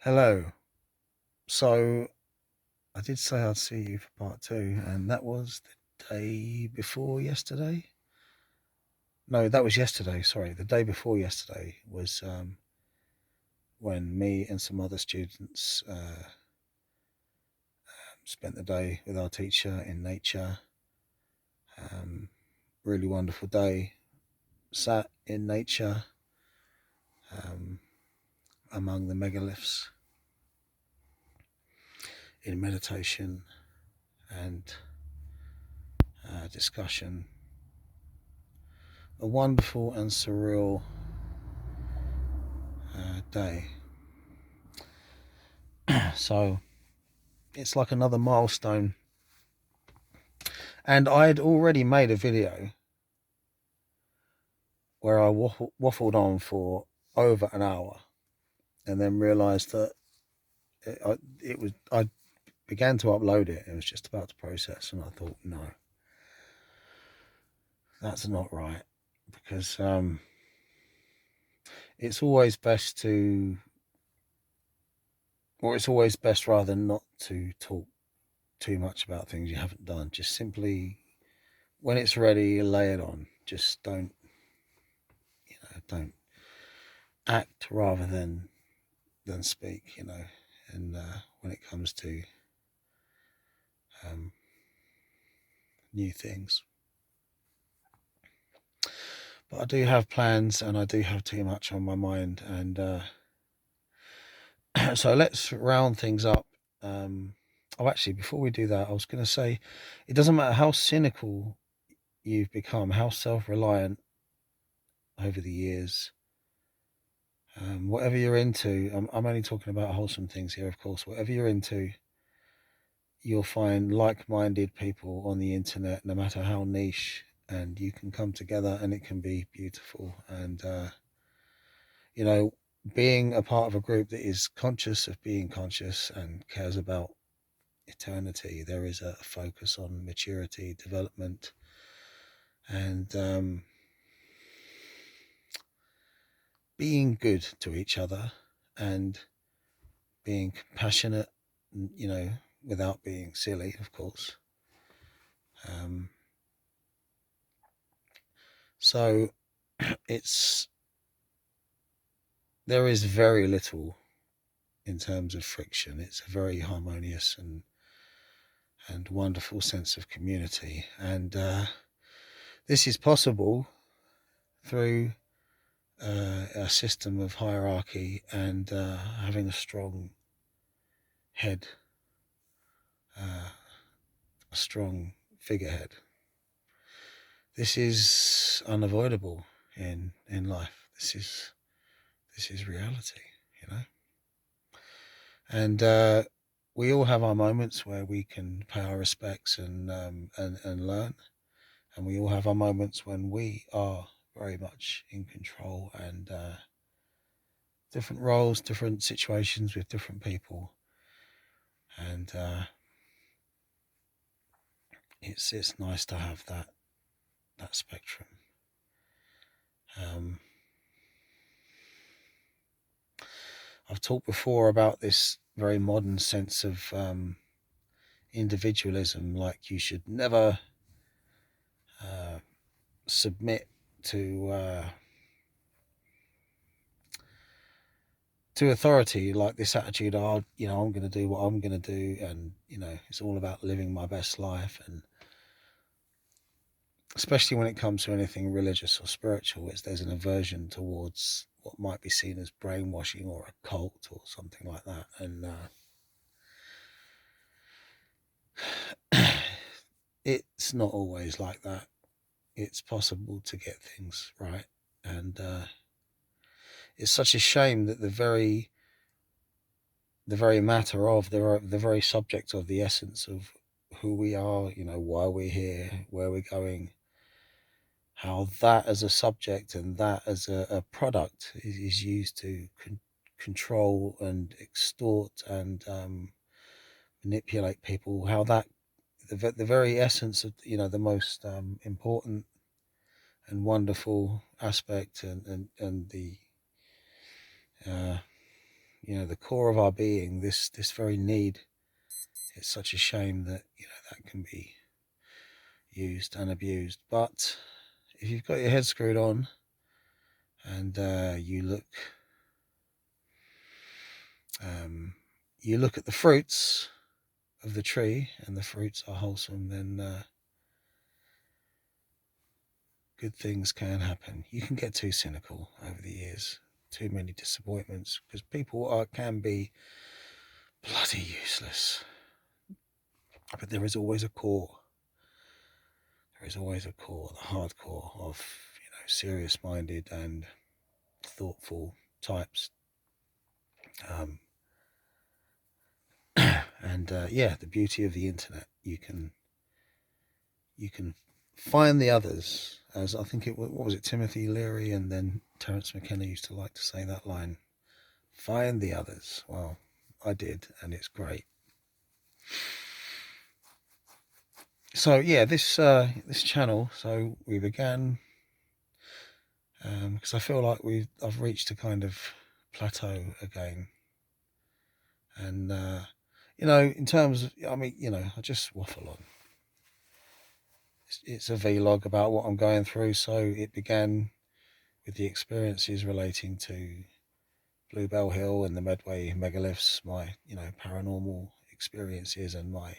Hello. So I did say I'd see you for part two, and that was the day before yesterday. No, that was yesterday. Sorry, the day before yesterday was when me and some other students spent the day with our teacher in nature. Really wonderful day. Sat in nature um, among the megaliths in meditation and discussion. A wonderful and surreal day. So it's like another milestone. And I had already made a video where I waffled on for over an hour, and then realised that I began to upload it. It was just about to process, and I thought, no, that's not right, because it's always best to, or it's always best rather not to talk too much about things you haven't done. Just simply, when it's ready, lay it on. Just don't act rather than speak, and when it comes to new things. But I do have plans, and I do have too much on my mind, and so let's round things up. Actually, before we do that, I was going to say, it doesn't matter how cynical you've become, how self-reliant over the years, whatever you're into. I'm only talking about wholesome things here, of course. Whatever you're into, you'll find like-minded people on the internet, no matter how niche, and you can come together, and it can be beautiful. And being a part of a group that is conscious of being conscious and cares about eternity, there is a focus on maturity, development, and being good to each other, and being compassionate, without being silly, of course. So there is very little in terms of friction. It's a very harmonious and wonderful sense of community, and this is possible through a system of hierarchy, and having a strong head, a strong figurehead. This is unavoidable in life. This is reality, and we all have our moments where we can pay our respects and learn, and we all have our moments when we are very much in control, and different roles, different situations with different people, and it's nice to have that spectrum. I've talked before about this very modern sense of individualism, like you should never submit to authority, like this attitude, I'm going to do what I'm going to do, and it's all about living my best life. And especially when it comes to anything religious or spiritual, there's an aversion towards what might be seen as brainwashing or a cult or something like that. And it's not always like that. It's possible to get things right, and it's such a shame that the very matter of the very subject of the essence of who we are, why we're here, where we're going, how that as a subject and that as a product is used to control and extort and manipulate people, how that the very essence of the most important and wonderful aspect, and the the core of our being, this very need. It's such a shame that that can be used and abused. But if you've got your head screwed on and you look at the fruits of the tree, and the fruits are wholesome, then good things can happen. You can get too cynical over the years, too many disappointments, because people can be bloody useless. But there is always a core. There is always a core, the hardcore of serious-minded and thoughtful types. And the beauty of the internet, you can find the others, as I think what was it, Timothy Leary and then Terence McKenna used to like to say that line, find the others. Well, I did, and it's great. So yeah, this channel, so we began because I feel like I've reached a kind of plateau again, and in terms of, I just waffle on. It's a vlog about what I'm going through. So it began with the experiences relating to Bluebell Hill and the Medway megaliths, my paranormal experiences, and my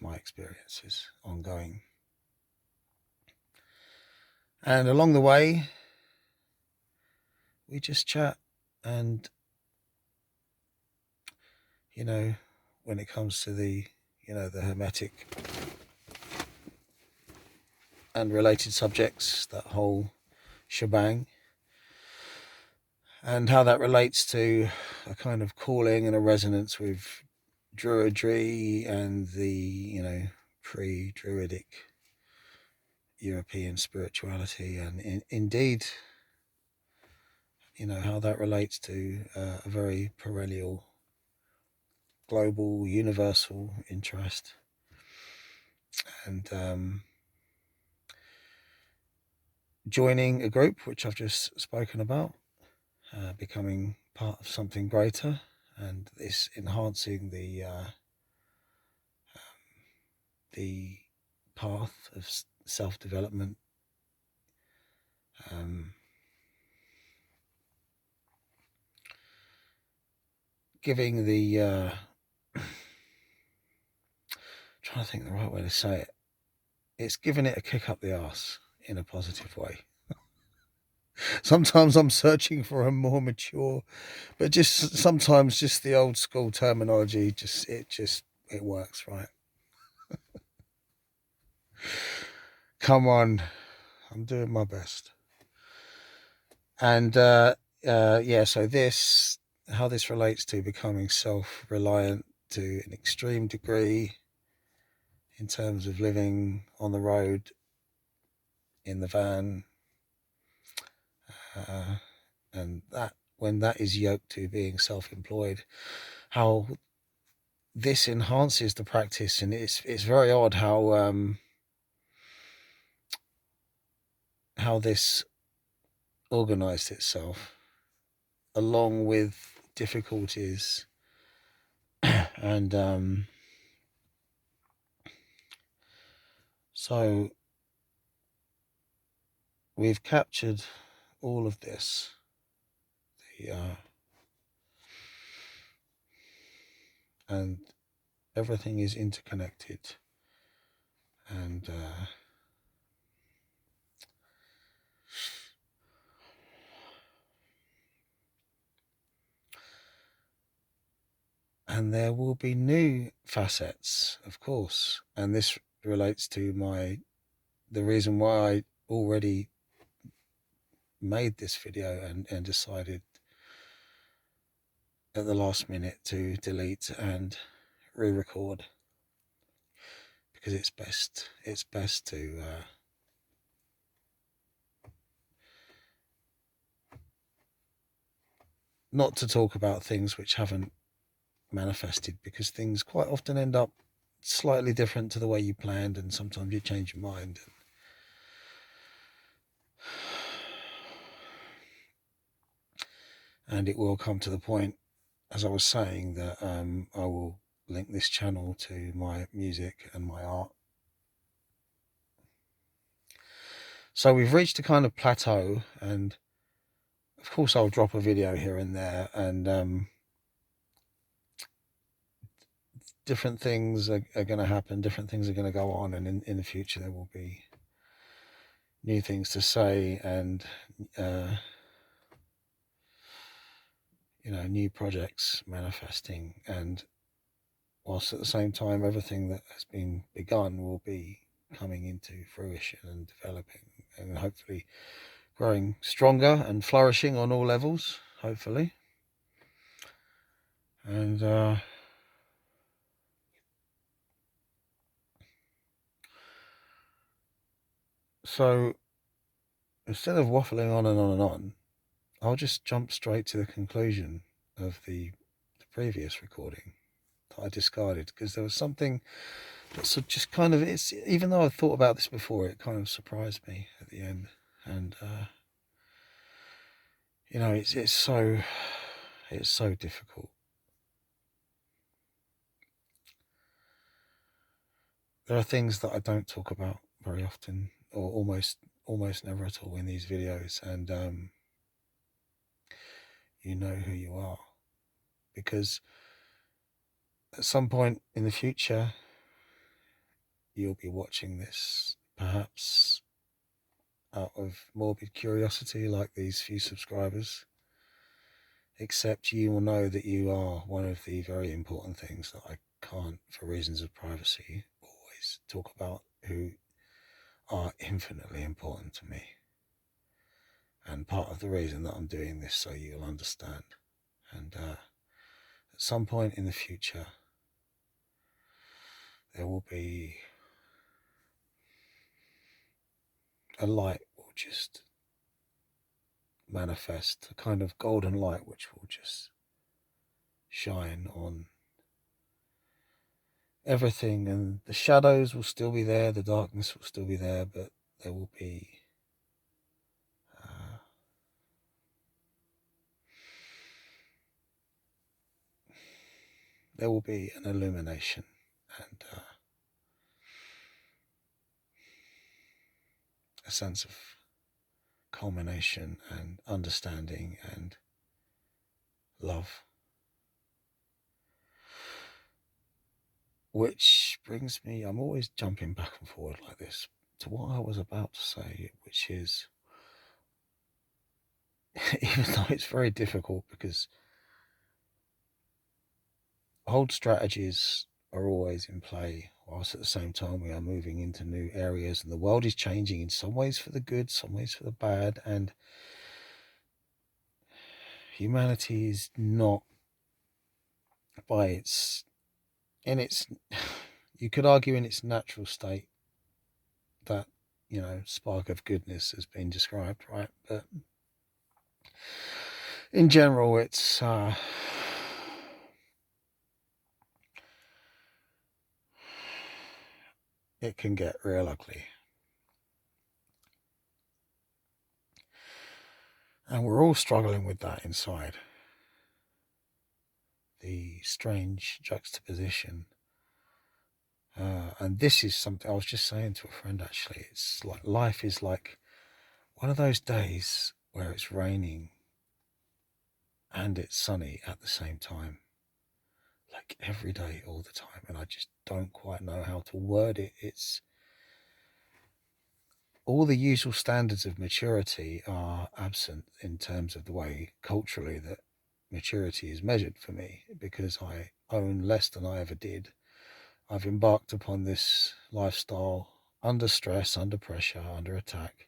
my experiences ongoing. And along the way, we just chat, and when it comes to the the Hermetic and related subjects, that whole shebang, and how that relates to a kind of calling and a resonance with Druidry and the pre-Druidic European spirituality, and indeed how that relates to a very perennial, global, universal interest. And joining a group which I've just spoken about, becoming part of something greater, and this enhancing the path of self-development, giving the trying to think the right way to say it, it's giving it a kick up the arse in a positive way. Sometimes I'm searching for a more mature, but just sometimes just the old school terminology, it works, right? Come on, I'm doing my best. And so how this relates to becoming self-reliant to an extreme degree in terms of living on the road, in the van, and that when that is yoked to being self-employed, how this enhances the practice. And it's very odd how this organized itself along with difficulties and so we've captured all of this, and everything is interconnected, and there will be new facets, of course, and this relates to the reason why I already made this video and decided at the last minute to delete and re-record, because it's best to not to talk about things which haven't manifested, because things quite often end up slightly different to the way you planned, and sometimes you change your mind. And it will come to the point, as I was saying, that I will link this channel to my music and my art. So we've reached a kind of plateau, and of course I'll drop a video here and there, and different things are going to happen, different things are going to go on, and in the future there will be new things to say, and new projects manifesting, and whilst at the same time everything that has been begun will be coming into fruition and developing, and hopefully growing stronger and flourishing on all levels, hopefully. And so instead of waffling on and on and on, I'll just jump straight to the conclusion of the previous recording that I discarded, because there was something that's just kind of, it's, even though I've thought about this before, it kind of surprised me at the end. And it's so difficult. There are things that I don't talk about very often, or almost never at all in these videos, and you know who you are, because at some point in the future you'll be watching this, perhaps out of morbid curiosity, like these few subscribers, except you will know that you are one of the very important things that I can't, for reasons of privacy, always talk about, who are infinitely important to me, and part of the reason that I'm doing this, so you'll understand. And at some point in the future there will be a light will just manifest, a kind of golden light which will just shine on everything, and the shadows will still be there, the darkness will still be there, but there will be an illumination, and a sense of culmination and understanding and love. Which brings me, I'm always jumping back and forward like this, to what I was about to say, which is, even though it's very difficult, because old strategies are always in play, whilst at the same time we are moving into new areas, and the world is changing in some ways for the good, some ways for the bad, and humanity is not, by its, you could argue, in its natural state, that spark of goodness has been described, right? But in general, it's it can get real ugly, and we're all struggling with that inside. The strange juxtaposition, and this is something I was just saying to a friend, actually. It's like life is like one of those days where it's raining and it's sunny at the same time, like every day, all the time, and I just don't quite know how to word it. It's all the usual standards of maturity are absent in terms of the way culturally that maturity is measured for me, because I own less than I ever did. I've embarked upon this lifestyle under stress, under pressure, under attack,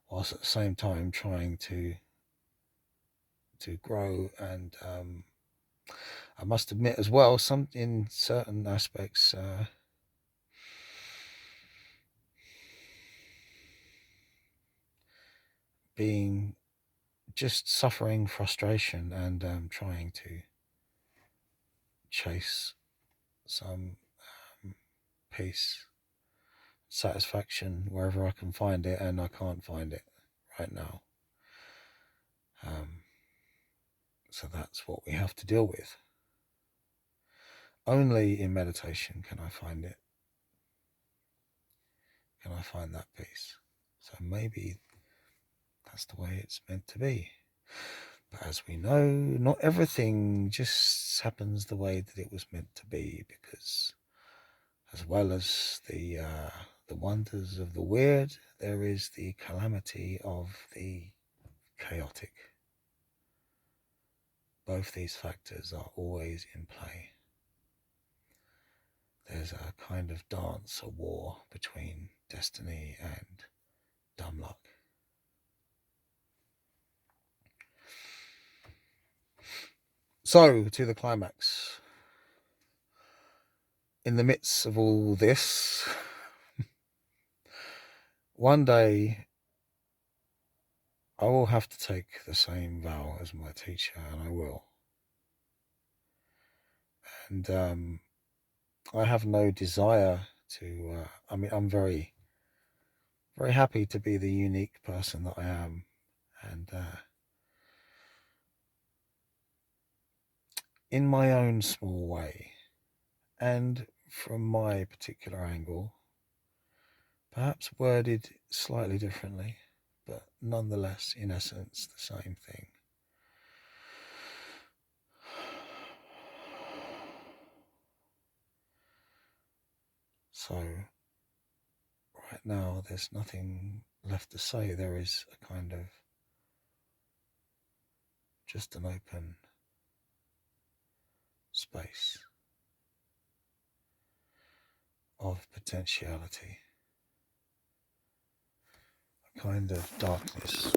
whilst at the same time trying to grow, and I must admit as well, some in certain aspects, being just suffering frustration, and trying to chase some peace, satisfaction wherever I can find it, and I can't find it right now. So that's what we have to deal with. Only in meditation can I find it. Can I find that peace? So maybe that's the way it's meant to be. But as we know, not everything just happens the way that it was meant to be, because as well as the wonders of the weird, there is the calamity of the chaotic. Both these factors are always in play. There's a kind of dance, a war between destiny and dumb luck. So, to the climax. In the midst of all this, one day I will have to take the same vow as my teacher, and I will. And I have no desire to, I'm very, very happy to be the unique person that I am. And in my own small way, and from my particular angle, perhaps worded slightly differently, but nonetheless, in essence, the same thing. So, right now, there's nothing left to say. There is a kind of just an open space of potentiality, a kind of darkness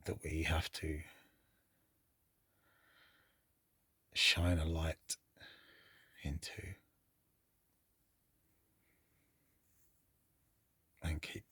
that we have to shine a light into and keep